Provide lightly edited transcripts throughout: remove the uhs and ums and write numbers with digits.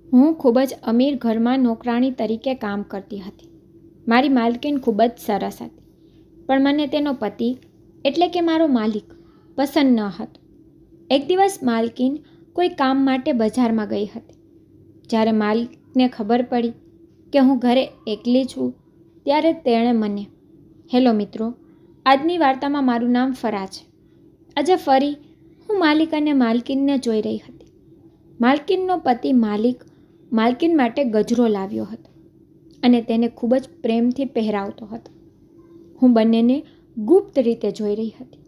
હું ખૂબ જ અમીર ઘરમાં નોકરાણી તરીકે કામ કરતી હતી. મારી માલકીન ખૂબ જ સરસ હતી, પણ મને તેનો પતિ એટલે કે મારો માલિક પસંદ ન હતો. એક દિવસ માલકીન કોઈ કામ માટે બજારમાં ગઈ હતી. જ્યારે માલિકને ખબર પડી કે હું ઘરે એકલી છું, ત્યારે તેણે મને, હેલો મિત્રો, આજની વાર્તામાં મારું નામ ફરા છે. આજે ફરી હું માલિક અને માલકીનને જોઈ રહી હતી. માલકીનનો પતિ માલિક માલકીન માટે ગજરો લાવ્યો હતો અને તેને ખૂબ જ પ્રેમથી પહેરાવતો હતો. હું બંનેને ગુપ્ત રીતે જોઈ રહી હતી.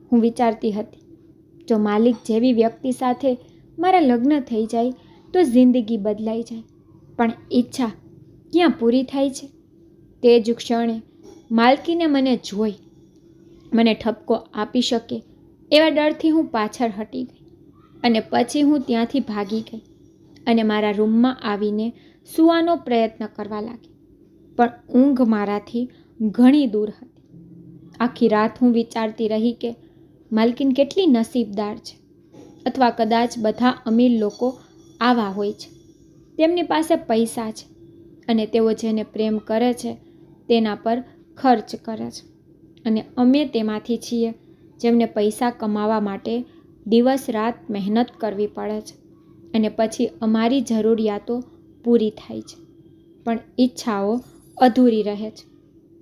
હું વિચારતી હતી, જો માલિક જેવી વ્યક્તિ સાથે મારા લગ્ન થઈ જાય તો જિંદગી બદલાઈ જાય. પણ ઈચ્છા ક્યાં પૂરી થાય છે? તે જ ક્ષણે માલકીને મને જોઈ મને ઠપકો આપી શકે એવા ડરથી હું પાછળ હટી ગઈ અને પછી હું ત્યાંથી ભાગી ગઈ અને મારા રૂમમાં આવીને સૂવાનો પ્રયત્ન કરવા લાગી. પણ ઊંઘ મારાથી ઘણી દૂર હતી. આખી રાત હું વિચારતી રહી કે માલકીન કેટલી નસીબદાર છે, અથવા કદાચ બધા અમીર લોકો આવા હોય છે. તેમની પાસે પૈસા છે અને તેઓ જેને પ્રેમ કરે છે તેના પર ખર્ચ કરે છે, અને અમે તેમાંથી છીએ જેમને પૈસા કમાવા માટે દિવસ રાત મહેનત કરવી પડે છે અને પછી અમારી જરૂરિયાતો પૂરી થાય છે, પણ ઈચ્છાઓ અધૂરી રહે છે.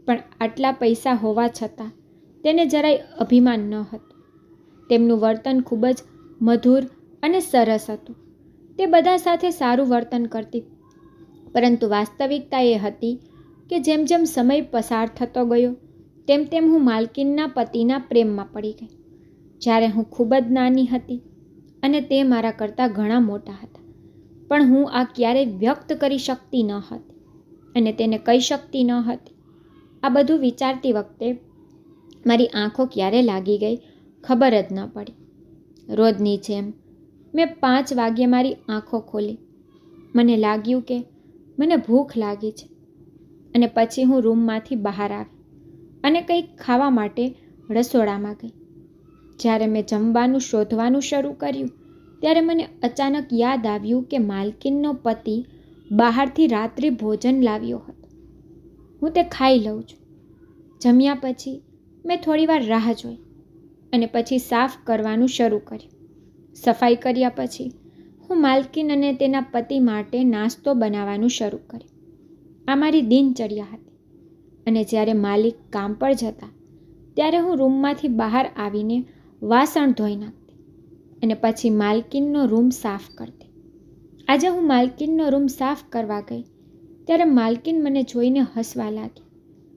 પણ આટલા પૈસા હોવા છતાં તેને જરાય અભિમાન ન હતું. તેમનું વર્તન ખૂબ જ મધુર અને સરસ હતું. તે બધા સાથે સારું વર્તન કરતી, પરંતુ વાસ્તવિકતા એ હતી કે જેમ જેમ સમય પસાર થતો ગયો તેમ તેમ હું માલકીનના પતિના પ્રેમમાં પડી ગઈ. જ્યારે હું ખૂબ જ નાની હતી અને તે મારા કરતાં ઘણા મોટા હતા, પણ હું આ ક્યારેય વ્યક્ત કરી શકતી ન હતી અને તેને કહી શકતી ન હતી. આ બધું વિચારતી વખતે મારી આંખો ક્યારે લાગી ગઈ ખબર જ ન પડી. રોજની જેમ મેં 5 વાગ્યે મારી આંખો ખોલી. મને લાગ્યું કે મને ભૂખ લાગી છે અને પછી હું રૂમમાંથી બહાર આવી અને કંઈક ખાવા માટે રસોડામાં ગઈ. જ્યારે મેં જમવાનું શોધવાનું શરૂ કર્યું ત્યારે મને અચાનક યાદ આવ્યું કે માલકીનનો પતિ બહારથી રાત્રિ ભોજન લાવ્યો હતો. હું તે ખાઈ લઉં છું. જમ્યા પછી મેં થોડીવાર રાહ જોઈ અને પછી સાફ કરવાનું શરૂ કર્યું. સફાઈ કર્યા પછી હું માલકીન અને તેના પતિ માટે નાસ્તો બનાવવાનું શરૂ કર્યું. આ મારી દિનચર્યા હતી અને જ્યારે માલિક કામ પર જતા ત્યારે હું રૂમમાંથી બહાર આવીને વાસણ ધોઈ નાખતી અને પછી માલકીનનો રૂમ સાફ કરતી. આજે હું માલકીનનો રૂમ સાફ કરવા ગઈ ત્યારે માલકીન મને જોઈને હસવા લાગી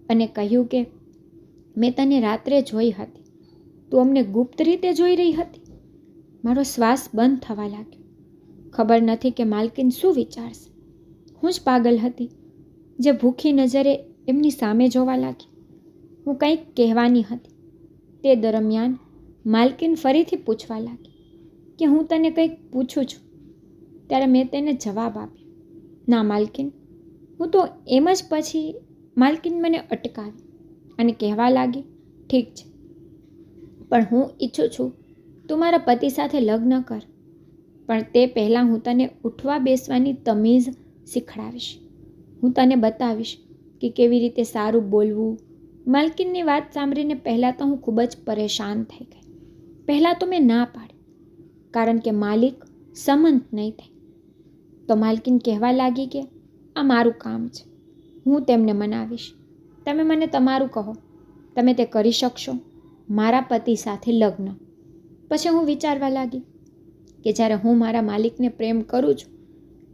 અને કહ્યું કે મેં તને રાત્રે જોઈ હતી. તું અમને ગુપ્ત રીતે જોઈ રહી હતી. મારો શ્વાસ બંધ થવા લાગ્યો. ખબર નથી કે માલકીન શું વિચારશે. હું જ પાગલ હતી જે ભૂખી નજરે એમની સામે જોવા લાગી. હું કંઈક કહેવાની હતી. તે દરમિયાન માલકીન ફરીથી પૂછવા લાગી કે હું તને કંઈક પૂછું છું. ત્યારે મેં તેને જવાબ આપ્યો, ના માલકીન, હું તો એમ જ. પછી માલકીન મને અટકાવી અને કહેવા લાગી, ઠીક છે, પણ હું ઈચ્છું છું તું મારા પતિ સાથે લગ્ન કર, પણ તે પહેલાં હું તને ઉઠવા બેસવાની તમીઝ શીખડાવીશ. હું તને બતાવીશ કે કેવી રીતે સારું બોલવું. માલકીનની વાત સાંભળીને પહેલાં તો હું ખૂબ જ પરેશાન થઈ ગઈ. પહેલાં તો મેં ના પાડી, કારણ કે માલિક સંમત નહીં થઈ. તો માલકીન કહેવા લાગી કે આ મારું કામ છે, હું તેમને મનાવીશ. તમે મને તમારું કહો, તમે તે કરી શકશો, મારા પતિ સાથે લગ્ન. પછી હું વિચારવા લાગી કે જ્યારે હું મારા માલિકને પ્રેમ કરું છું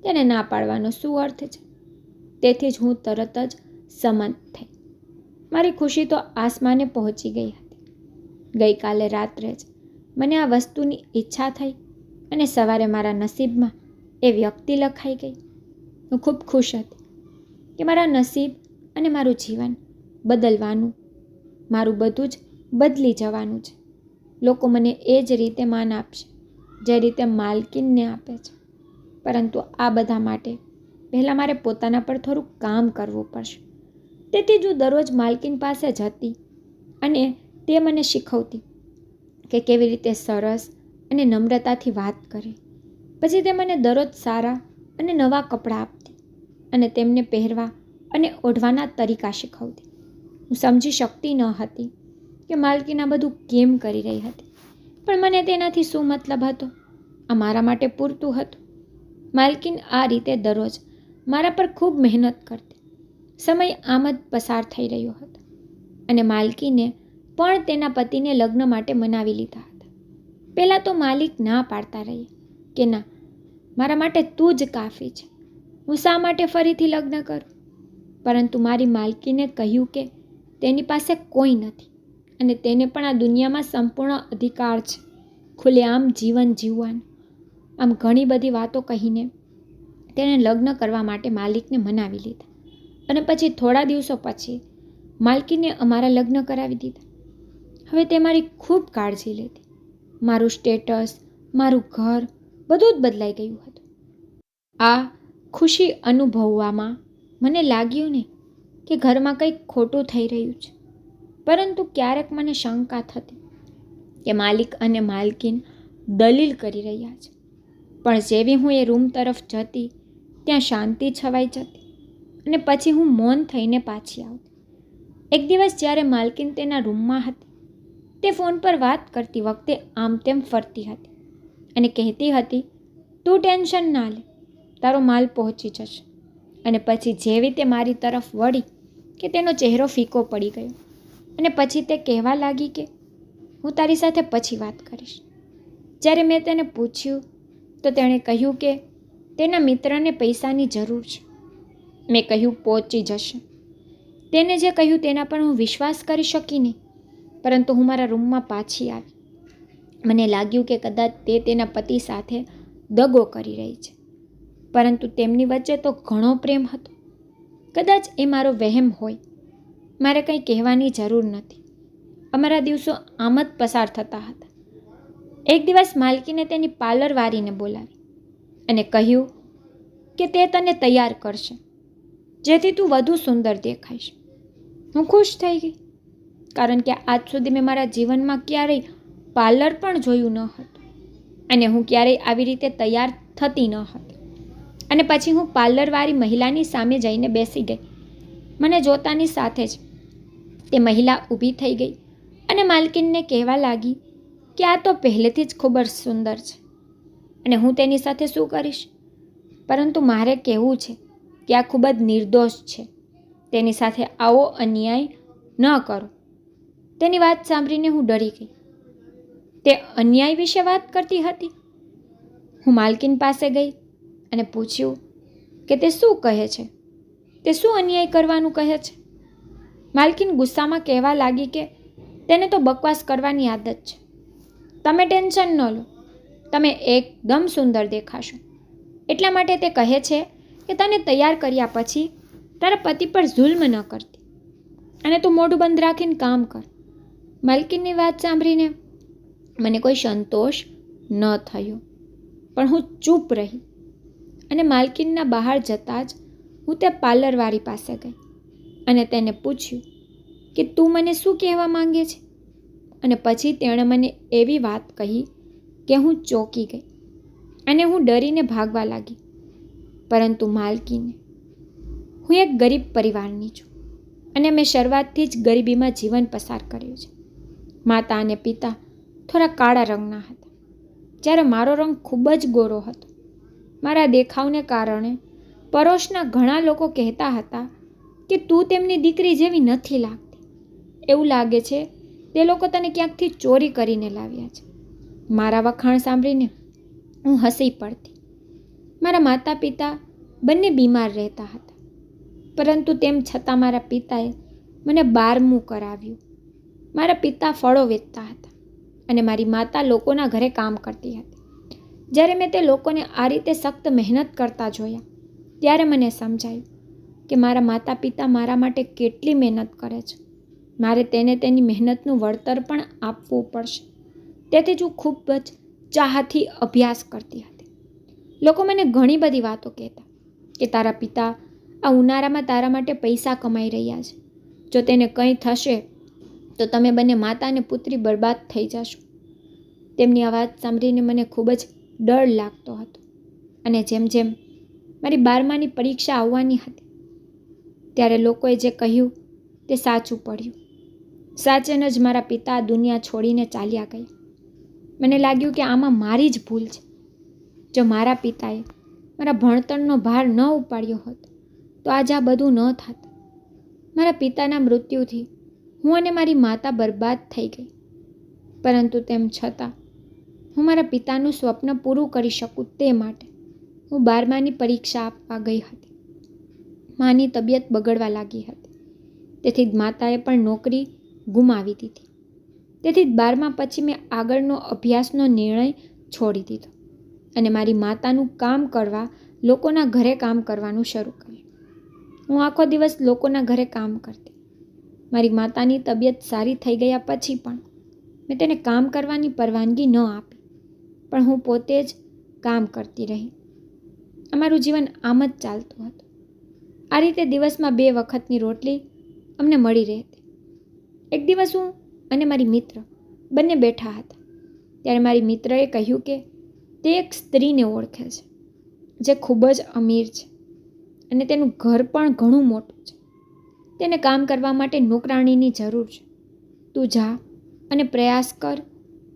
તેને ના પાડવાનો શું અર્થ છે. તેથી જ હું તરત જ સંમત થઈ. મારી ખુશી તો આસમાને પહોંચી ગઈ હતી. ગઈકાલે રાત્રે જ મને આ વસ્તુની ઈચ્છા થઈ અને સવારે મારા નસીબમાં એ વ્યક્તિ લખાઈ ગઈ. હું ખૂબ ખુશ હતી કે મારા નસીબ અને મારું જીવન બદલવાનું, મારું બધું જ બદલી જવાનું છે. લોકો મને એ જ રીતે માન આપશે જે રીતે માલકીનને આપે છે. પરંતુ આ બધા માટે પહેલાં મારે પોતાના પર થોડું કામ કરવું પડશે. તેથી જ હું દરરોજ માલકીન પાસે જતી અને તે મને શીખવતી કે કેવી રીતે સરસ અને નમ્રતાથી વાત કરે. પછી તે મને દરરોજ સારા અને નવા કપડાં આપતી અને તેમને પહેરવા અને ઓઢવાના તરીકા શીખવતી. હું સમજી શકતી ન હતી કે માલકીન આ બધું કેમ કરી રહી હતી, પણ મને તેનાથી શું મતલબ હતો? આ મારા માટે પૂરતું હતું. માલકીન આ રીતે દરરોજ મારા પર ખૂબ મહેનત કરતી. સમય આમ જ પસાર થઈ રહ્યો હતો અને માલકીને પણ તેના પતિને લગ્ન માટે મનાવી લીધા હતા. પહેલાં તો માલિક ના પાડતા રહ્યા કે ના, મારા માટે તું જ કાફી છે, હું શા માટે ફરીથી લગ્ન કરું? પરંતુ મારી માલકીને કહ્યું કે તેની પાસે કોઈ નથી અને તેને પણ આ દુનિયામાં સંપૂર્ણ અધિકાર છે ખુલ્લેઆમ જીવન જીવવાનો. આમ ઘણી બધી વાતો કહીને તેણે લગ્ન કરવા માટે માલિકને મનાવી લીધા અને પછી થોડા દિવસો પછી માલકીને અમારા લગ્ન કરાવી દીધા. હવે તે મારી ખૂબ કાળજી લેતી. મારું સ્ટેટસ, મારું ઘર બધું જ બદલાઈ ગયું હતું. આ ખુશી અનુભવવામાં મને લાગ્યું ને કે ઘરમાં કંઈક ખોટું થઈ રહ્યું છે, પરંતુ ક્યારેક મને શંકા થતી કે માલિક અને માલકીન દલીલ કરી રહ્યા છે. પણ જેવી હું એ રૂમ તરફ જતી ત્યાં શાંતિ છવાઈ જતી અને પછી હું મૌન થઈને પાછી આવતી. એક દિવસ જ્યારે માલકીન તેના રૂમમાં હતી, તે ફોન પર વાત કરતી વખતે આમ તેમ ફરતી હતી અને કહેતી હતી, તું ટેન્શન ના લે, તારો માલ પહોંચી જશે. અને પછી જેવી તે મારી તરફ વળી કે તેનો ચહેરો ફીકો પડી ગયો અને પછી તે કહેવા લાગી કે હું તારી સાથે પછી વાત કરીશ. જ્યારે મેં તેને પૂછ્યું તો તેણે કહ્યું કે તેના મિત્રને પૈસાની જરૂર છે. મેં કહ્યું પહોંચી જશે. તેને જે કહ્યું તેના પર હું વિશ્વાસ કરી શકી નહીં, પરંતુ હું મારા રૂમમાં પાછી આવી. મને લાગ્યું કે કદાચ તે તેના પતિ સાથે દગો કરી રહી છે, પરંતુ તેમની વચ્ચે તો ઘણો પ્રેમ હતો. કદાચ એ મારો વહેમ હોય. મારે કંઈ કહેવાની જરૂર નથી. અમારા દિવસો આમ જ પસાર થતા હતા. એક દિવસ માલકીને તેની પાર્લરવાળીને બોલાવી અને કહ્યું કે તે તને તૈયાર કરશે જેથી તું વધુ સુંદર દેખાઈશ. હું ખુશ થઈ ગઈ, કારણ કે આજ સુધી મેં મારા જીવનમાં ક્યારેય પાર્લર પણ જોયું ન હતું અને હું ક્યારેય આવી રીતે તૈયાર થતી ન હતી. અને પછી હું પાર્લરવાળી મહિલાની સામે જઈને બેસી ગઈ. મને જોતાની સાથે જ તે મહિલા ઊભી થઈ ગઈ અને માલકીનને કહેવા લાગી કે આ તો પહેલેથી જ ખૂબ જ સુંદર છે અને હું તેની સાથે શું કરીશ? પરંતુ મારે કહેવું છે કે આ ખૂબ જ નિર્દોષ છે. તેની સાથે આવો અન્યાય ન કરો. તેની વાત સાંભળીને હું ડરી ગઈ. તે અન્યાય વિશે વાત કરતી હતી. હું માલકીન પાસે ગઈ અને પૂછ્યું કે તે શું કહે છે? તે શું અન્યાય કરવાનું કહે છે? માલકીન ગુસ્સામાં કહેવા લાગી કે તેને તો બકવાસ કરવાની આદત છે. તમે ટેન્શન ન લો, તમે એકદમ સુંદર દેખાશો. એટલા માટે તે કહે છે કે તને તૈયાર કર્યા પછી તારા પતિ પર જુલ્મ ન કરતી અને તું મોઢું બંધ રાખીને કામ કર. માલકીનની વાત સાંભળીને મને કોઈ સંતોષ ન થયો, પણ હું ચૂપ રહી અને માલકીનના બહાર જતાં જ હું તે પાર્લરવાળી પાસે ગઈ અને તેને પૂછ્યું કે તું મને શું કહેવા માંગે છે? અને પછી તેણે મને એવી વાત કહી કે હું ચોંકી ગઈ અને હું ડરીને ભાગવા લાગી. પરંતુ માલકીને, હું એક ગરીબ પરિવારની છું અને મેં શરૂઆતથી જ ગરીબીમાં જીવન પસાર કર્યું છે. માતા અને પિતા થોડા કાળા રંગના હતા, જ્યારે મારો રંગ ખૂબ જ ગોરો હતો. મારા દેખાવને કારણે પડોશના ઘણા લોકો કહેતા હતા કે તું તેમની દીકરી જેવી નથી લાગતી. એવું લાગે છે તે લોકો તને ક્યાંકથી ચોરી કરીને લાવ્યા છે. મારા વખાણ સાંભળીને હું હસી પડતી. મારા માતા પિતા બંને બીમાર રહેતા હતા, પરંતુ તેમ છતાં મારા પિતાએ મને 12મું કરાવ્યું. મારા પિતા ફળો વેચતા હતા અને મારી માતા લોકોના ઘરે કામ કરતી હતી. જ્યારે મેં તે લોકોને આ રીતે સખ્ત મહેનત કરતા જોયા, ત્યારે મને સમજાયું કે મારા માતા પિતા મારા માટે કેટલી મહેનત કરે છે. મારે તેને તેની મહેનતનું વળતર પણ આપવું પડશે. તેથી જ હું ખૂબ જ ચાહથી અભ્યાસ કરતી હતી. લોકો મને ઘણી બધી વાતો કહેતા કે તારા પિતા આ ઉનાળામાં તારા માટે પૈસા કમાઈ રહ્યા છે. જો તેને કંઈ થશે તો તમે બંને માતા અને પુત્રી બરબાદ થઈ જશો. તેમની આ વાત સાંભળીને મને ખૂબ જ ડર લાગતો હતો અને જેમ જેમ મારી 12માની પરીક્ષા આવવાની હતી ત્યારે લોકોએ જે કહ્યું તે સાચું પડ્યું. સાચેને જ મારા પિતા આ દુનિયા છોડીને ચાલ્યા ગયા. મને લાગ્યું કે આમાં મારી જ ભૂલ છે. જો મારા પિતાએ મારા ભણતરનો ભાર ન ઉપાડ્યો હોત તો આજે આ બધું ન થાત. મારા પિતાના મૃત્યુથી હું અને મારી માતા બરબાદ થઈ ગઈ. પરંતુ તેમ છતાં હું મારા પિતાનું સ્વપ્ન પૂરું કરી શકું તે માટે હું 12માની પરીક્ષા આપવા ગઈ હતી. માની તબિયત બગડવા લાગી હતી. તેથી જ માતાએ પણ નોકરી ગુમાવી દીધી. તેથી જ 12મા પછી મેં આગળનો અભ્યાસનો નિર્ણય છોડી દીધો અને મારી માતાનું કામ કરવા લોકોના ઘરે કામ કરવાનું શરૂ કર્યું. હું આખો દિવસ લોકોના ઘરે કામ કરતી. મારી માતાની તબિયત સારી થઈ ગયા પછી પણ મેં તેને કામ કરવાની પરવાનગી ન આપી, પણ હું પોતે જ કામ કરતી રહી. અમારું જીવન આમ જ ચાલતું હતું. આ રીતે દિવસમાં 2 વખતની રોટલી અમને મળી રહેતી. એક દિવસ હું અને મારી મિત્ર બંને બેઠા હતા ત્યારે મારી મિત્રએ કહ્યું કે તે એક સ્ત્રીને ઓળખે છે જે ખૂબ જ અમીર છે અને તેનું ઘર પણ ઘણું મોટું છે. તેને કામ કરવા માટે નોકરાણીની જરૂર છે. તું જા અને પ્રયાસ કર.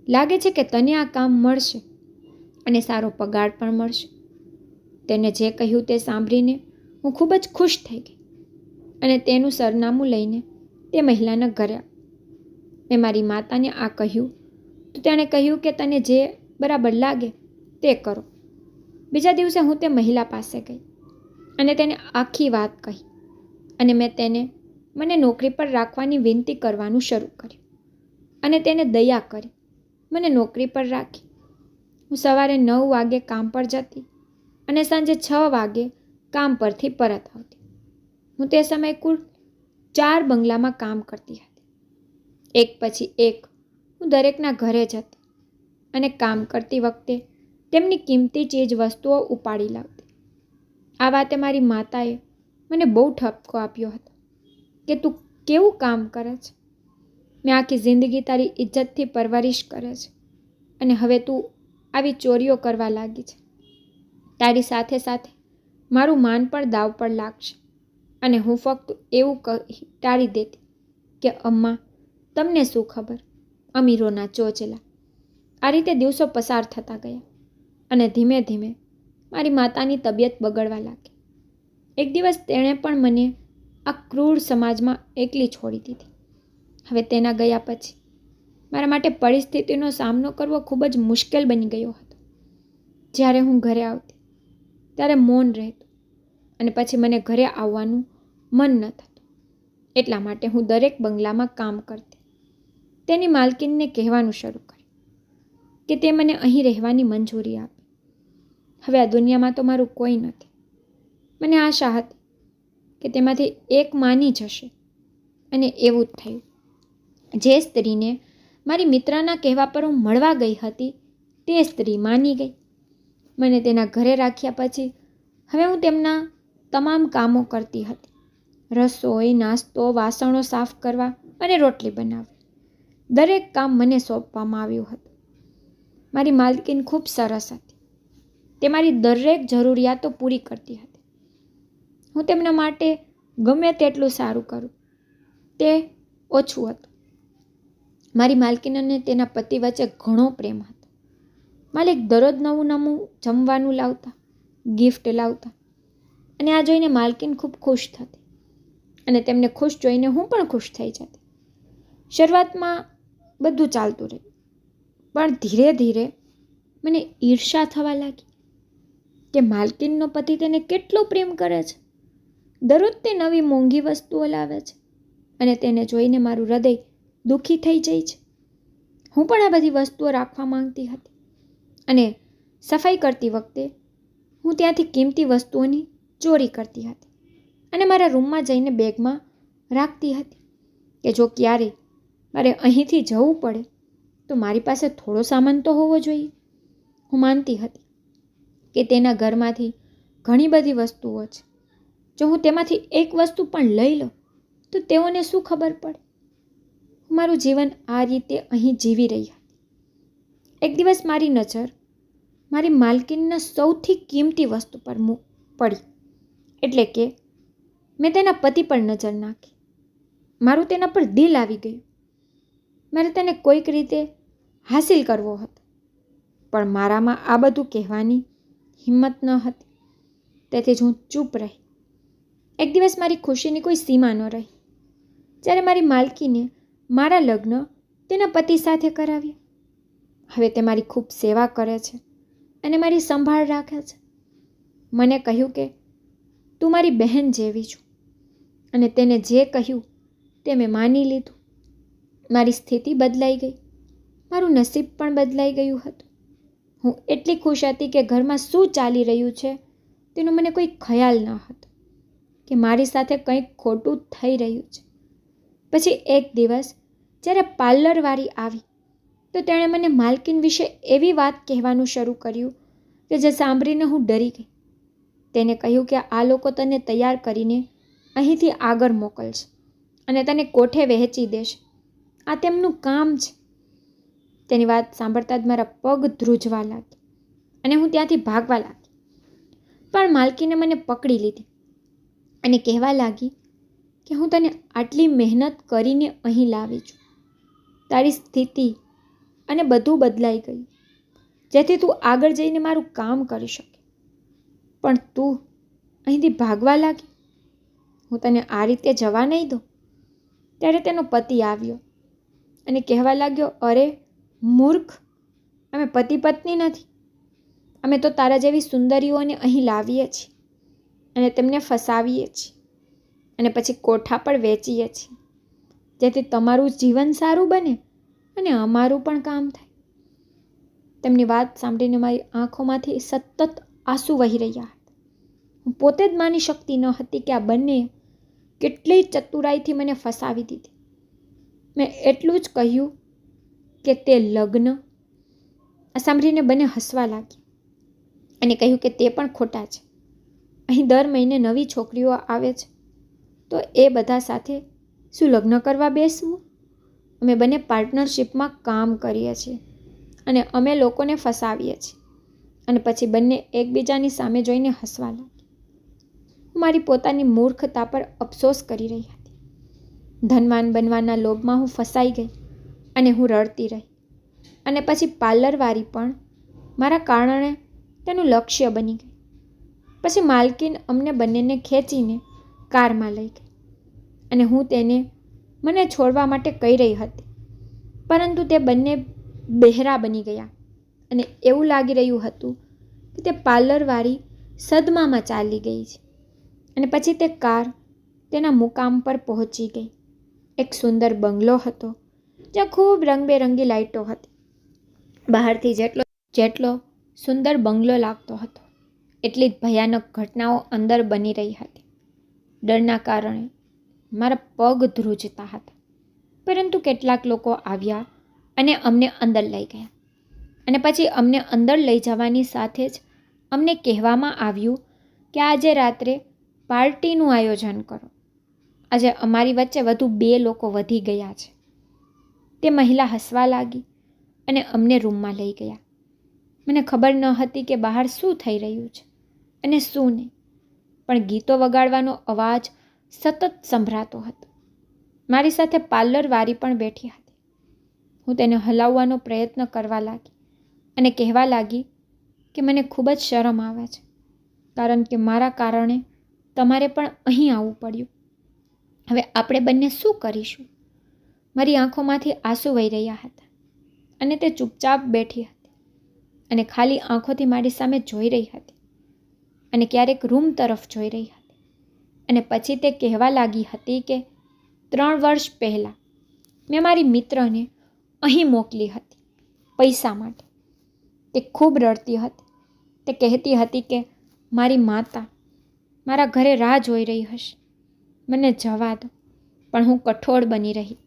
લાગે છે કે તને આ કામ મળશે અને સારો પગાર પણ મળશે. તેને જે કહ્યું તે સાંભળીને હું ખૂબ જ ખુશ થઈ ગઈ અને તેનું સરનામું લઈને તે મહિલાના ઘરે આવી. મેં મારી માતાને આ કહ્યું તો તેણે કહ્યું કે તને જે બરાબર લાગે તે કરો. બીજા દિવસે હું તે મહિલા પાસે ગઈ અને તેને આખી વાત કહી અને મેં તેને મને નોકરી પર રાખવાની વિનંતી કરવાનું શરૂ કર્યું અને તેને દયા કરી મને નોકરી પર રાખી. હું સવારે 9 વાગે કામ પર જતી અને સાંજે 6 વાગે કામ પરથી પરત આવતી. હું તે સમયે કુલ 4 બંગલામાં કામ કરતી હતી. એક પછી એક હું દરેકના ઘરે જતી અને કામ કરતી વખતે તેમની કિંમતી ચીજ વસ્તુઓ ઉપાડી લાવતી. આ વાતે મારી માતાએ મને બહુ ઠપકો આપ્યો હતો કે તું કેવું કામ કરે છે. મેં આખી જિંદગી તારી ઇજ્જતથી પરવરિશ કરે છે અને હવે તું આવી ચોરીઓ કરવા લાગી છે. તારી સાથે સાથે મારું માન પણ દાવ પર લાગશે. અને હું ફક્ત એવું કહી ટાળી દેતી કે અમ્મા તમને શું ખબર, અમીરોના ચોચલા. આ રીતે દિવસો પસાર થતા ગયા અને ધીમે ધીમે મારી માતાની તબિયત બગડવા લાગી. એક દિવસ તેણે પણ મને આ ક્રૂર સમાજમાં એકલી છોડી દીધી. હવે તેના ગયા પછી મારા માટે પરિસ્થિતિનો સામનો કરવો ખૂબ જ મુશ્કેલ બની ગયો હતો. જ્યારે હું ઘરે આવતી ત્યારે મૌન રહેતું અને પછી મને ઘરે આવવાનું મન ન થતું. એટલા માટે હું દરેક બંગલામાં કામ કરતી. તેની માલકીનને કહેવાનું શરૂ કર્યું કે તે મને અહીં રહેવાની મંજૂરી આપે. હવે આ દુનિયામાં તો મારું કોઈ નથી. મને આશા હતી કે તેમાંથી એક માની જશે અને એવું જ થયું. જે સ્ત્રીને મારી મિત્રના કહેવા પર હું મળવા ગઈ હતી તે સ્ત્રી માની ગઈ. મને તેના ઘરે રાખ્યા પછી હવે હું તેમના તમામ કામો કરતી હતી. રસોઈ, નાસ્તો, વાસણો સાફ કરવા અને રોટલી બનાવવી, દરેક કામ મને સોંપવામાં આવ્યું હતું. મારી માલકીન ખૂબ સરસ હતી. તે મારી દરેક જરૂરિયાતો પૂરી કરતી હતી. હું તેમના માટે ગમે તેટલું સારું કરું તે ઓછું હતું. મારી માલકીન અને તેના પતિ વચ્ચે ઘણો પ્રેમ હતો. માલિક દરરોજ નવું નવું જમવાનું લાવતા, ગિફ્ટ લાવતા અને આ જોઈને માલકીન ખૂબ ખુશ થતી અને તેમને ખુશ જોઈને હું પણ ખુશ થઈ જતી. શરૂઆતમાં બધું ચાલતું રહ્યું, પણ ધીરે ધીરે મને ઈર્ષા થવા લાગી કે માલકીનનો પતિ તેને કેટલો પ્રેમ કરે છે. દરરોજ તે નવી મોંઘી વસ્તુઓ લાવે છે અને તેને જોઈને મારું હૃદય દુઃખી થઈ જાય છે. હું પણ આ બધી વસ્તુઓ રાખવા માંગતી હતી અને સફાઈ કરતી વખતે હું ત્યાંથી કિંમતી વસ્તુઓની ચોરી કરતી હતી અને મારા રૂમમાં જઈને બેગમાં રાખતી હતી કે જો ક્યારેય મારે અહીંથી જવું પડે તો મારી પાસે થોડો સામાન તો હોવો જોઈએ. હું માનતી હતી કે તેના ઘરમાંથી ઘણી બધી વસ્તુઓ છે. જો હું તેમાંથી એક વસ્તુ પણ લઈ લઉં તો તેઓને શું ખબર પડે. હું મારું જીવન આ રીતે અહીં જીવી રહી હતી. એક દિવસ મારી નજર મારી માલકીનના સૌથી કિંમતી વસ્તુ પર પડી. એટલે કે મેં તેના પતિ પર નજર નાખી. મારું તેના પર દિલ આવી ગયું. મારે તેને કોઈક રીતે હાસિલ કરવો હતો, પણ મારામાં આ બધું કહેવાની હિંમત ન હતી. તેથી જ હું ચૂપ રહી. એક દિવસ મારી ખુશીની કોઈ સીમા ન રહી જ્યારે મારી માલકીને મારા લગ્ન તેના પતિ સાથે કરાવ્યા. હવે તે મારી ખૂબ સેવા કરે છે અને મારી સંભાળ રાખે છે. મને કહ્યું કે તું મારી બહેન જેવી છું, અને તેને જે કહ્યું તે મેં માની લીધું. મારી સ્થિતિ બદલાઈ ગઈ. મારું નસીબ પણ બદલાઈ ગયું હતું. હું એટલી ખુશ હતી કે ઘરમાં શું ચાલી રહ્યું છે તેનો મને કોઈ ખ્યાલ ન હતો, કે મારી સાથે કંઈક ખોટું થઈ રહ્યું છે. પછી એક દિવસ જ્યારે પાર્લરવાળી આવી તો તેણે મને માલકીન વિશે એવી વાત કહેવાનું શરૂ કર્યું કે જે સાંભળીને હું ડરી ગઈ. તેને કહ્યું કે આ લોકો તને તૈયાર કરીને અહીંથી આગળ મોકલશે અને તને કોઠે વહેંચી દેશે. આ તેમનું કામ છે. તેની વાત સાંભળતા જ મારા પગ ધ્રુજવા લાગ્યા અને હું ત્યાંથી ભાગવા લાગી. પણ માલકીને મને પકડી લીધી અને કહેવા લાગી કે હું તને આટલી મહેનત કરીને અહીં લાવી છું. તારી સ્થિતિ અને બધું બદલાઈ ગયું જેથી તું આગળ જઈને મારું કામ કરી શકે, પણ તું અહીંથી ભાગવા લાગી. હું તને આ રીતે જવા નહીં દઉં. ત્યારે તેનો પતિ આવ્યો અને કહેવા લાગ્યો, અરે મૂર્ખ, અમે પતિ પત્ની નથી. અમે તો તારા જેવી સુંદરીઓને અહીં લાવીએ છીએ અને તેમને ફસાવીએ છીએ અને પછી કોઠા પર વેચીએ છીએ, જેથી તમારું જીવન સારું બને અને અમારું પણ કામ થાય. તેમની વાત સાંભળીને મારી આંખોમાંથી સતત આંસુ વહી રહ્યા હતા. હું પોતે જ માની શકતી ન હતી કે આ બંને કેટલી ચતુરાઈથી મને ફસાવી દીધી. મેં એટલું જ કહ્યું કે તે લગ્ન. આ સાંભળીને બંને હસવા લાગ્યા અને કહ્યું કે તે પણ ખોટા છે. અહીં દર મહિને નવી છોકરીઓ આવે છે, તો એ બધા સાથે શું લગ્ન કરવા બેસવું? અમે બંને પાર્ટનરશિપમાં કામ કરીએ છીએ અને અમે લોકોને ફસાવીએ છીએ. અને પછી બંને એકબીજાની સામે જોઈને હસવા લાગ્યા. હું મારી પોતાની મૂર્ખતા પર અફસોસ કરી રહી હતી. ધનવાન બનવાના લોભમાં હું ફસાઈ ગઈ અને હું રડતી રહી. અને પછી પાર્લરવાળી પણ મારા કારણે તેનું લક્ષ્ય બની ગઈ. પછી માલકીન અમને બંનેને ખેંચીને કારમાં લઈ ગઈ અને હું તેને મને છોડવા માટે કહી રહી હતી, પરંતુ તે બંને બહેરા બની ગયા અને એવું લાગી રહ્યું હતું કે તે પાર્લરવાળી સદમામાં ચાલી ગઈ છે. અને પછી તે કાર તેના મુકામ પર પહોંચી ગઈ. એક સુંદર બંગલો હતો જ્યાં ખૂબ રંગબેરંગી લાઇટો હતી. બહારથી જેટલો સુંદર બંગલો લાગતો હતો એટલી જ ભયાનક ઘટનાઓ અંદર બની રહી હતી. ડરના કારણે મારા પગ ધ્રુજતા હતા, પરંતુ કેટલાક લોકો આવ્યા અને અમને અંદર લઈ ગયા. અને પછી અમને અંદર લઈ જવાની સાથે જ અમને કહેવામાં આવ્યું કે આજે રાત્રે પાર્ટીનું આયોજન કરો. આજે અમારી વચ્ચે વધુ 2 લોકો વધી ગયા છે. તે મહિલા હસવા લાગી અને અમને રૂમમાં લઈ ગયા. મને ખબર ન હતી કે બહાર શું થઈ રહ્યું છે અને શું નહીં, પણ ગીતો વગાડવાનો અવાજ સતત સંભળાતો હતો. મારી સાથે પાર્લરવાળી પણ બેઠી હતી. હું તેને હલાવવાનો પ્રયત્ન કરવા લાગી અને કહેવા લાગી કે મને ખૂબ જ શરમ આવે છે, કારણ કે મારા કારણે તમારે પણ અહીં આવવું પડ્યું. હવે આપણે બંને શું કરીશું? મારી આંખોમાંથી આંસુ વહી રહ્યા હતા અને તે ચૂપચાપ બેઠી હતી અને ખાલી આંખોથી મારી સામે જોઈ રહી હતી અને ક્યારેક રૂમ તરફ જોઈ રહી હતી. અને પછી તે કહેવા લાગી હતી કે 3 વર્ષ પહેલાં મેં મારી મિત્રને અહીં મોકલી હતી પૈસા માટે. તે ખૂબ રડતી હતી. તે કહેતી હતી કે મારી માતા મારા ઘરે રાહ જોઈ રહી હશે, મને જવા દો. પણ હું કઠોળ બની રહી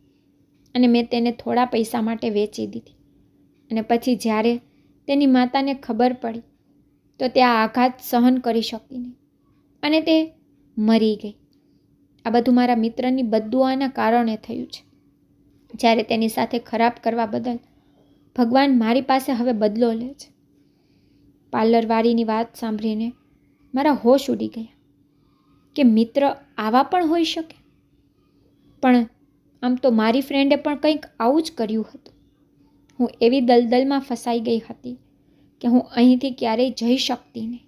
અને મેં તેને થોડા પૈસા માટે વેચી દીધી. અને પછી જ્યારે તેની માતાને ખબર પડી તો તે આ આઘાત સહન કરી શકી નહીં અને તે મરી ગઈ. આ બધું મારા મિત્રની બદદુઆના કારણે થયું છે. જ્યારે તેની સાથે ખરાબ કરવા બદલ ભગવાન મારી પાસે હવે બદલો લે છે. પાર્લરવાળીની વાત સાંભળીને મારા હોશ ઉડી ગયા કે મિત્ર આવા પણ હોઈ શકે. પણ આમ તો મારી ફ્રેન્ડે પણ કંઈક આવું જ કર્યું હતું. હું એવી દલદલમાં ફસાઈ ગઈ હતી કે હું અહીંથી ક્યારેય જઈ શકતી નહીં.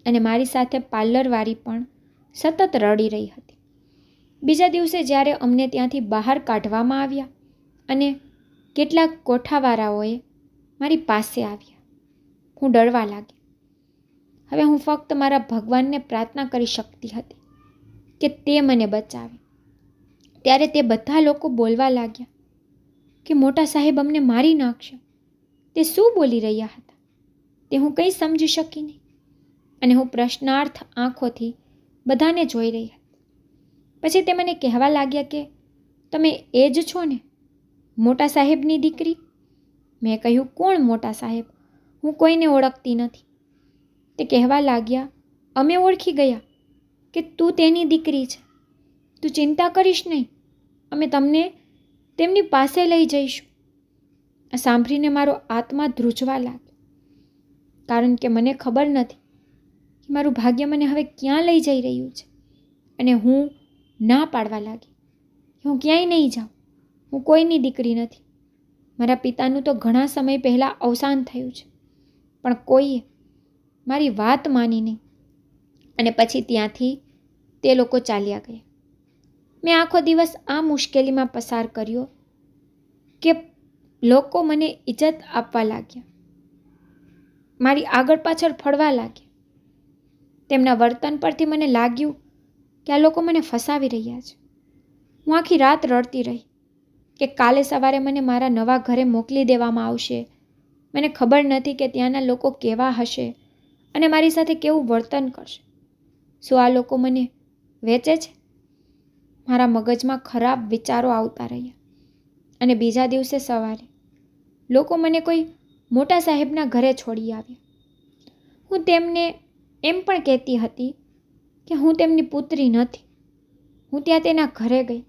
અને મારી સાથે પાર્લરવાળી પણ સતત રડી રહી હતી. બીજા દિવસે જ્યારે અમને ત્યાંથી બહાર કાઢવામાં આવ્યા અને કેટલાક કોઠાવાળાઓએ મારી પાસે આવ્યા, હું ડરવા લાગી. હવે હું ફક્ત મારા ભગવાનને પ્રાર્થના કરી શકતી હતી કે તે મને બચાવે. ત્યારે તે બધા લોકો બોલવા લાગ્યા કે મોટા સાહેબ અમને મારી નાખશે. તે શું બોલી રહ્યા હતા તે હું કંઈ સમજી શકી નહીં. અને હું પ્રશ્નાર્થ આંખોથી બધાને જોઈ રહી હતી. પછી તે મને કહેવા લાગ્યા કે તમે એ જ છો ને, મોટા સાહેબની દીકરી? મેં કહ્યું, કોણ મોટા સાહેબ? હું કોઈને ઓળખતી નથી. તે કહેવા લાગ્યા, અમે ઓળખી ગયા કે તું તેની દીકરી છે. તું ચિંતા કરીશ નહીં, અમે તમને તેમની પાસે લઈ જઈશું. આ સાંભળીને મારો આત્મા ધ્રુજવા લાગ્યો, કારણ કે મને ખબર નથી કે મારું ભાગ્ય મને હવે ક્યાં લઈ જઈ રહ્યું છે. અને હું ના પાડવા લાગી કે હું ક્યાંય નહીં જાઉં, હું કોઈની દીકરી નથી. મારા પિતાનું તો ઘણા સમય પહેલાં અવસાન થયું છે, પણ કોઈએ મારી વાત માની નહીં. અને પછી ત્યાંથી તે લોકો ચાલ્યા ગયા. મેં આખો દિવસ આ મુશ્કેલીમાં પસાર કર્યો કે લોકો મને ઇજ્જત આપવા લાગ્યા, મારી આગળ પાછળ ફરવા લાગ્યા. તેમના વર્તન પરથી મને લાગ્યું કે આ લોકો મને ફસાવી રહ્યા છે. હું આખી રાત રડતી રહી કે કાલે સવારે મને મારા નવા ઘરે મોકલી દેવામાં આવશે. મને ખબર નથી કે ત્યાંના લોકો કેવા હશે અને મારી સાથે કેવું વર્તન કરશે. શું આ લોકો મને વેચે છે? મારા મગજમાં ખરાબ વિચારો આવતા રહ્યા. અને બીજા દિવસે સવારે લોકો મને કોઈ મોટા સાહેબના ઘરે છોડી આવ્યા. હું તેમને એમ પણ કહેતી હતી કે હું તેમની પુત્રી નથી. હું ત્યાં તેના ઘરે ગઈ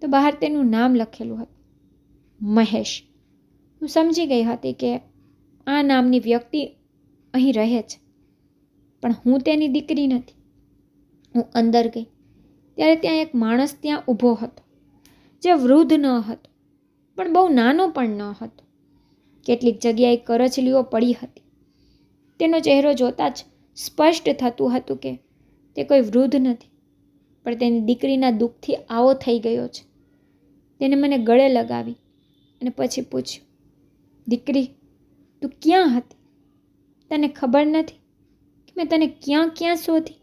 તો બહાર તેનું નામ લખેલું હતું, મહેશ. હું સમજી ગઈ હતી કે આ નામની વ્યક્તિ અહીં રહે છે, પણ હું તેની દીકરી નથી. હું અંદર ગઈ ત્યારે ત્યાં એક માણસ ત્યાં ઊભો હતો, જે વૃદ્ધ ન હતો પણ બહુ નાનો પણ ન હતો. કેટલીક જગ્યાએ કરચલીઓ પડી હતી. તેનો ચહેરો જોતાં જ સ્પષ્ટ થતું હતું કે તે કોઈ વૃદ્ધ નથી, પણ તેની દીકરીના દુઃખથી આવો થઈ ગયો છે. તેને મને ગળે લગાવી અને પછી પૂછ્યું, દીકરી, તું ક્યાં હતી? તને ખબર નથી કે મેં તને ક્યાં ક્યાં શોધી?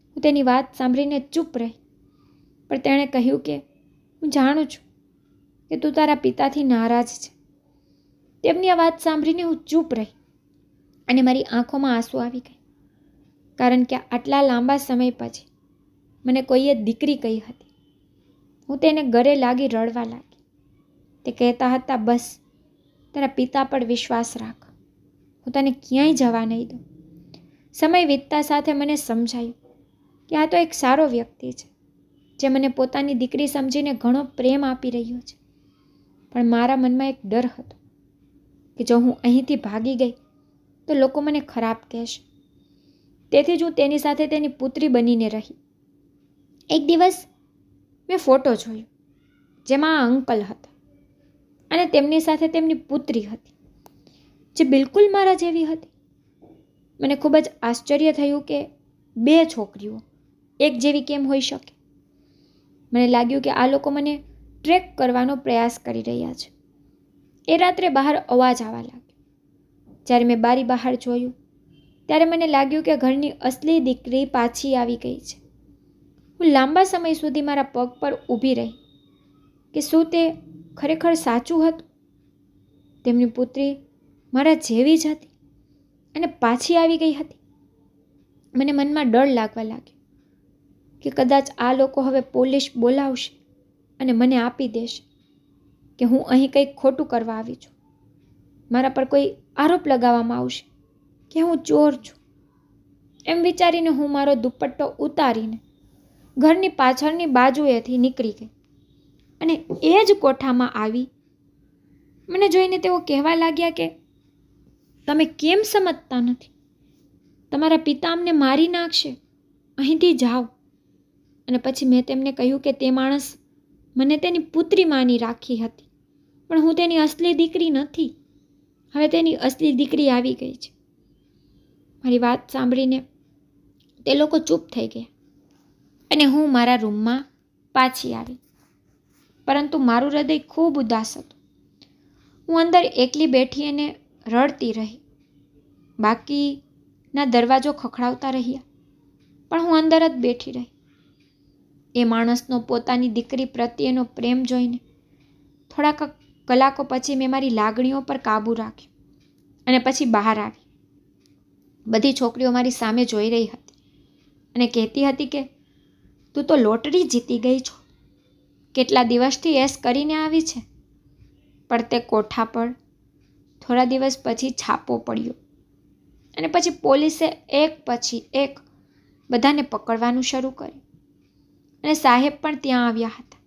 હું તેની વાત સાંભળીને ચૂપ રહી, પણ તેણે કહ્યું કે હું જાણું છું કે તું તારા પિતાથી નારાજ છે. તેમની આ વાત સાંભળીને હું ચૂપ રહી અને મારી આંખોમાં આંસુ આવી ગયા, કારણ કે આટલા લાંબા સમય પછી મને કોઈએ દીકરી કહી હતી. હું તેને ગળે લાગી રડવા લાગી. તે કહેતા હતા, બસ તારા પિતા પર વિશ્વાસ રાખ, હું તને ક્યાંય જવા નહીં દઉં. સમય વીતતા સાથે મને સમજાયું કે આ તો એક સારો વ્યક્તિ છે, જે મને પોતાની દીકરી સમજીને ઘણો પ્રેમ આપી રહ્યો છે. પણ મારા મનમાં એક ડર હતો કે જો હું અહીંથી ભાગી ગઈ તો લોકો મને ખરાબ કહેશે. તેથી જ હું તેની સાથે તેની પુત્રી બનીને રહી. એક દિવસ મેં ફોટો જોયો જેમાં આ અંકલ હતા અને તેમની સાથે તેમની પુત્રી હતી, જે બિલકુલ મારા જેવી હતી. મને ખૂબ જ આશ્ચર્ય થયું કે બે છોકરીઓ એક જેવી કેમ હોઈ શકે. મને લાગ્યું કે આ લોકો મને ટ્રેક કરવાનો પ્રયાસ કરી રહ્યા છે. એ રાત્રે બહાર અવાજ આવવા લાગ્યો. જ્યારે મેં બારી બહાર જોયું ત્યારે મને લાગ્યું કે ઘરની અસલી દીકરી પાછી આવી ગઈ છે. હું લાંબા સમય સુધી મારા પગ પર ઊભી રહી કે શું તે ખરેખર સાચું હતું? તેમની પુત્રી મારા જેવી જ હતી અને પાછી આવી ગઈ હતી. મને મનમાં ડર લાગવા લાગ્યો કે કદાચ આ લોકો હવે પોલીસ બોલાવશે અને મને આપી દેશે કે હું અહીં કંઈક ખોટું કરવા આવી છું. મારા પર કોઈ આરોપ લગાવવામાં આવશે કે હું ચોર છું. એમ વિચારીને હું મારો દુપટ્ટો ઉતારીને ઘરની પાછળની બાજુએથી નીકળી ગઈ અને એ જ કોઠામાં આવી. મને જોઈને તેઓ કહેવા લાગ્યા કે તમે કેમ સમજતા નથી? તમારા પિતા અમને મારી નાખશે, અહીંથી જાઓ. અને પછી મેં તેમને કહ્યું કે તે માણસ મને તેની પુત્રી માની રાખી હતી, પણ હું તેની અસલી દીકરી નથી. હવે તેની અસલી દીકરી આવી ગઈ છે. મારી વાત સાંભળીને તે લોકો ચૂપ થઈ ગયા અને હું મારા રૂમમાં પાછી આવી. પરંતુ મારું હૃદય ખૂબ ઉદાસ હતું. હું અંદર એકલી બેઠી અને રડતી રહી. બાકીના દરવાજો ખખડાવતા રહ્યા, પણ હું અંદર જ બેઠી રહી. એ માણસનો પોતાની દીકરી પ્રત્યેનો પ્રેમ જોઈને થોડાક કલાકો પછી મેં મારી લાગણીઓ પર કાબૂ રાખ્યો અને પછી બહાર આવી. બધી છોકરીઓ મારી સામે જોઈ રહી હતી અને કહેતી હતી કે તું તો લોટરી જીતી ગઈ છો, કેટલા દિવસથી એસ કરીને આવી છે. પણ તે કોઠા પર થોડા દિવસ પછી છાપો પડ્યો અને પછી પોલીસે એક પછી એક બધાને પકડવાનું શરૂ કર્યું અને સાહેબ પણ ત્યાં આવ્યા હતા.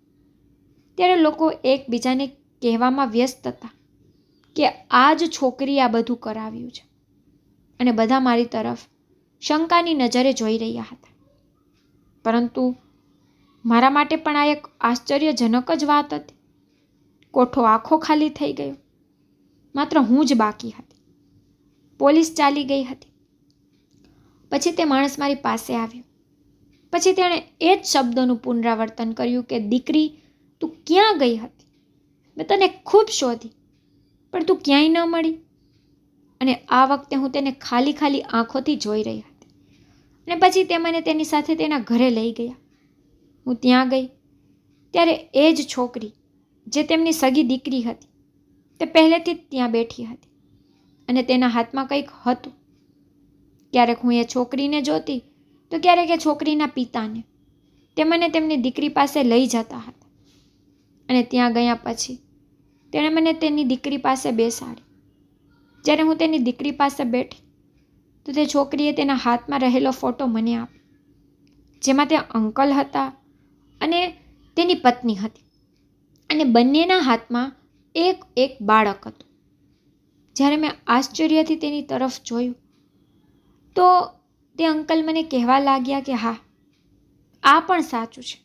ત્યારે લોકો એકબીજાને કહેવામાં વ્યસ્ત હતા કે આ જ છોકરી આ બધું કરાવ્યું છે અને બધા મારી તરફ શંકાની નજરે જોઈ રહ્યા હતા. પરંતુ મારા માટે પણ આ એક આશ્ચર્યજનક જ વાત હતી. કોઠો આખો ખાલી થઈ ગયો, માત્ર હું જ બાકી હતી. પોલીસ ચાલી ગઈ હતી. પછી તે માણસ મારી પાસે આવ્યો. પછી તેણે એ જ શબ્દોનું પુનરાવર્તન કર્યું કે દીકરી, તું ક્યાં ગઈ હતી? મેં તને ખૂબ શોધી, પણ તું ક્યાંય ન મળી. અને આ વખતે હું તેને ખાલી ખાલી આંખોથી જોઈ રહી હતી. અને પછી તે મને તેની સાથે તેના ઘરે લઈ ગયા. હું ત્યાં ગઈ ત્યારે એ જ છોકરી જે તેમની સગી દીકરી હતી તે પહેલેથી જ ત્યાં બેઠી હતી અને તેના હાથમાં કંઈક હતું. ક્યારેક હું એ છોકરીને જોતી તો ક્યારેક એ છોકરીના પિતાને. તે મને તેમની દીકરી પાસે લઈ જતા હતા અને ત્યાં ગયા પછી તેણે મને તેની દીકરી પાસે બેસાડી. જ્યારે હું તેની દીકરી પાસે બેઠી તો તે છોકરીએ તેના હાથમાં રહેલો ફોટો મને આપ્યો, જેમાં તે અંકલ હતા અને તેની પત્ની હતી અને બંનેના હાથમાં એક એક બાળક હતું. જ્યારે મેં આશ્ચર્યથી તેની તરફ જોયું તો તે અંકલ મને કહેવા લાગ્યા કે હા, આ પણ સાચું છે,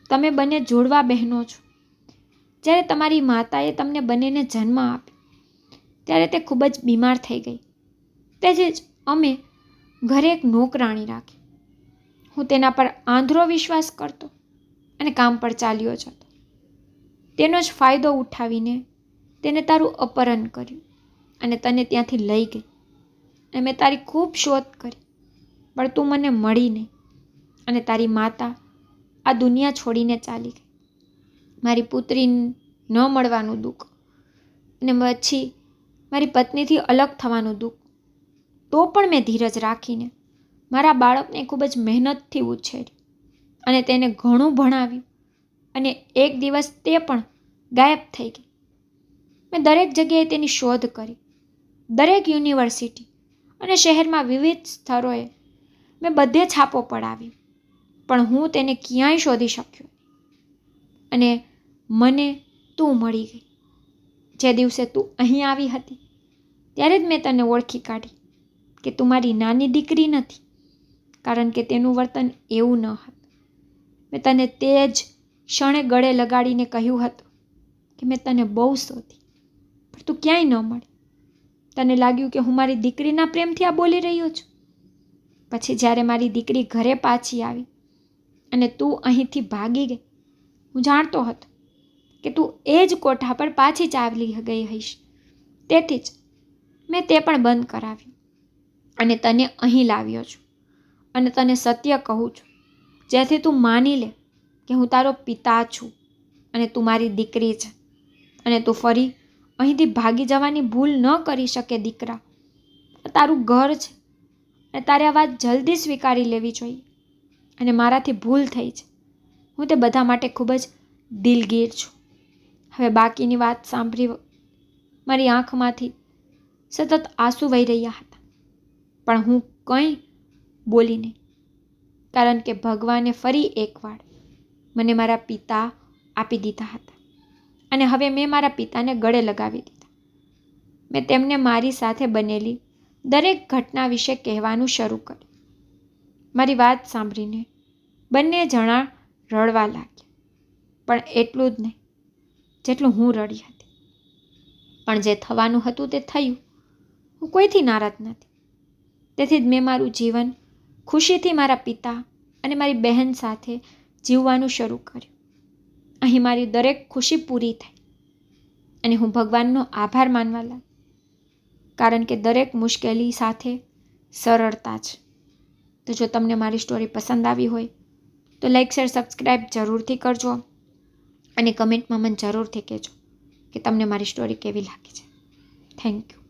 તમે બંને જોડવા બહેનો છો. જ્યારે તમારી માતાએ તમને બંનેને જન્મ આપ્યો ત્યારે તે ખૂબ જ બીમાર થઈ ગઈ. તેથી જ અમે ઘરે એક નોકરાણી રાખી. હું તેના પર આંધળો વિશ્વાસ કરતો અને કામ પર ચાલ્યો જતો. તેનો જ ફાયદો ઉઠાવીને તેને તારું અપહરણ કર્યું અને તને ત્યાંથી લઈ ગઈ. અને મેં તારી ખૂબ શોધ કરી, પણ તું મને મળી નહીં અને તારી માતા આ દુનિયા છોડીને ચાલી ગઈ. મારી પુત્રી ન મળવાનું દુઃખ અને પછી મારી પત્નીથી અલગ થવાનું દુઃખ. તો પણ મેં ધીરજ રાખીને મારા બાળકને ખૂબ જ મહેનતથી ઉછેર્યું અને તેને ઘણું ભણાવ્યું અને એક દિવસ તે પણ ગાયબ થઈ ગઈ. મેં દરેક જગ્યાએ તેની શોધ કરી, દરેક યુનિવર્સિટી અને શહેરમાં વિવિધ સ્થળોએ મેં બધે છાપો પડાવ્યો, પણ હું તેને ક્યાંય શોધી શક્યો અને મને તું મળી ગઈ. જે દિવસે તું અહીં આવી હતી ત્યારે જ મેં તને ઓળખી કાઢી કે તું મારી નાની દીકરી નથી, કારણ કે તેનું વર્તન એવું ન હતું. મેં તને તે જ ક્ષણે ગળે લગાડીને કહ્યું હતું કે મેં તને બહુ શોધી, પણ તું ક્યાંય ન મળી. તને લાગ્યું કે હું મારી દીકરીના પ્રેમથી આ બોલી રહ્યો છું. પછી જ્યારે મારી દીકરી ઘરે પાછી આવી અને તું અહીંથી ભાગી ગઈ, હું જાણતો હતો કે તું એ જ કોઠા પર પાછી ચાલી ગઈ હઈશ. તેથી જ મેં તે પણ બંધ કરાવ્યું અને તને અહીં લાવ્યો છું અને તને સત્ય કહું છું, જેથી તું માની લે કે હું તારો પિતા છું અને તું મારી દીકરી છે અને તું ફરી અહીંથી ભાગી જવાની ભૂલ ન કરી શકે. દીકરા, તારું ઘર છે અને તારે આ વાત જલ્દી સ્વીકારી લેવી જોઈએ. અને મારાથી ભૂલ થઈ છે, હું તે બધા માટે ખૂબ જ દિલગીર છું. હવે બાકીની વાત સાંભળી મારી આંખમાંથી સતત આંસુ વહી રહ્યા હતા, પણ હું કંઈ બોલી નહીં, કારણ કે ભગવાને ફરી એકવાર મને મારા પિતા આપી દીધા હતા અને હવે મેં મારા પિતાને ગળે લગાવી દીધા. મેં તેમને મારી સાથે બનેલી દરેક ઘટના વિશે કહેવાનું શરૂ કર્યું. મારી વાત સાંભળીને બંને જણા રડવા લાગ્યા, પણ એટલું જ નહીં જેટલું હું રડી હતી. પણ જે થવાનું હતું તે થયું. હું કોઈથી નારાજ નથી. તેથી જ મેં મારું જીવન ખુશીથી મારા પિતા અને મારી બહેન સાથે જીવવાનું શરૂ કર્યું. અહીં મારી દરેક ખુશી પૂરી થઈ અને હું ભગવાનનો આભાર માનવા લાગી, કારણ કે દરેક મુશ્કેલી સાથે સરળતા છે. તો જો તમને મારી સ્ટોરી પસંદ આવી હોય તો લાઈક, શેર, સબસ્ક્રાઈબ જરૂરથી કરજો અને કમેન્ટમાં મને જરૂરથી કહેજો કે તમને મારી સ્ટોરી કેવી લાગી છે. Thank you.